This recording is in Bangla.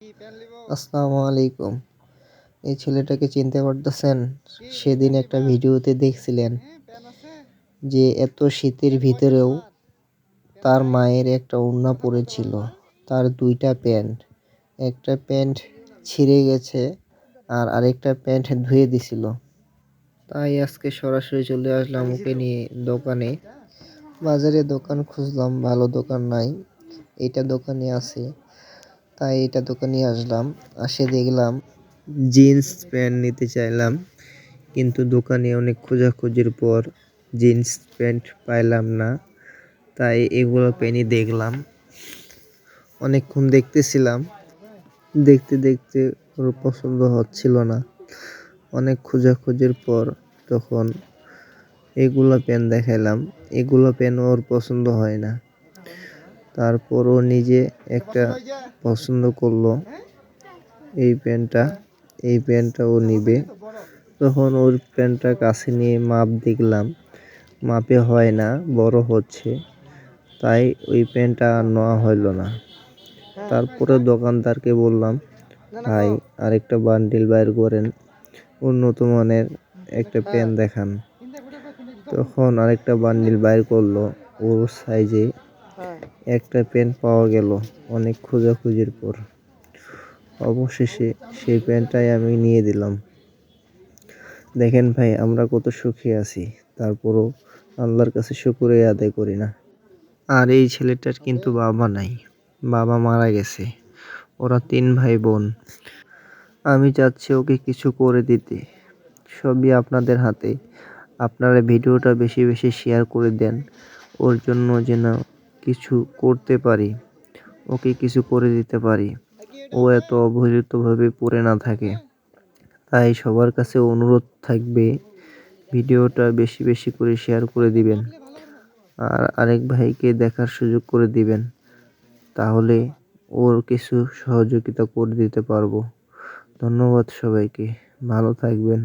আসসালামু আলাইকুম। এই ছেলেটাকে চিনতে পারতেছেন? সেদিন একটা ভিডিওতে দেখছিলেন যে এত শীতের ভিতরেও তার মায়ের একটা ওড়না পড়েছিল, তার দুইটা প্যান্ট, একটা প্যান্ট ছিঁড়ে গেছে আর আরেকটা প্যান্ট ধুয়ে দিছিল। তাই আজকে সরাসরি চলে আসলাম ওকে নিয়ে দোকানে। বাজারে দোকান খুঁজলাম, ভালো দোকান নাই, এইটা দোকানে আছে, তাই এটা দোকানে আসলাম। দেখলাম জিন্স প্যান্ট নিতে চাইলাম, কিন্তু দোকানে অনেক খোঁজাখুঁজির পর জিন্স প্যান্ট পাইলাম না। তাই এগুলো প্যান্টই দেখলাম, অনেকক্ষণ দেখতেছিলাম, দেখতে দেখতে ওর পছন্দ হচ্ছিল না। অনেক খোঁজাখুঁজির পর তখন এগুলো প্যান্ট দেখাইলাম, এগুলো প্যান্ট ওর পছন্দ হয় না। তারপর ও নিজে একটা পছন্দ করলো, এই প্যান্টটা ও নিবে। তখন ওর প্যান্টটা কাছে নিয়ে মাপ দেখলাম, মাপে হয় না, বড় হচ্ছে, তাই ওই প্যান্টটা আর নেওয়া হইলো না। তারপরে দোকানদারকে বললাম, ভাই আরেকটা বান্ডিল বাইর করেন, উন্নত মানের একটা প্যান্ট দেখান। তখন আরেকটা বান্ডিল বাইর করলো, ওর সাইজে একটা প্যান্ট পাওয়া গেল অনেক খোঁজাখুঁজির পর। অবশেষে সেই প্যান্টটাই আমি নিয়ে দিলাম। দেখেন ভাই, আমরা কত সুখী আছি, তারপরও আল্লাহর কাছে শুকরিয়া আদায় করি না। আর এই ছেলেটার কিন্তু বাবা নাই, বাবা মারা গেছে। ওরা 3 ভাই বোন। আমি চাচ্ছি ওকে কিছু করে দিতে, সবই আপনাদের হাতে। আপনারা ভিডিওটা বেশি বেশি শেয়ার করে দেন, ওর জন্য যেন কিছু করতে পারি, ওকে কিছু করে দিতে পারি, ও এত অবহেলিতভাবে পড়ে না থাকে। তাই সবার কাছে অনুরোধ থাকবে, ভিডিওটা বেশি বেশি করে শেয়ার করে দিবেন, আর আরেক ভাইকে দেখার সুযোগ করে দিবেন, তাহলে ওর কিছু সহযোগিতা করে দিতে পারবো। ধন্যবাদ সবাইকে, ভালো থাকবেন।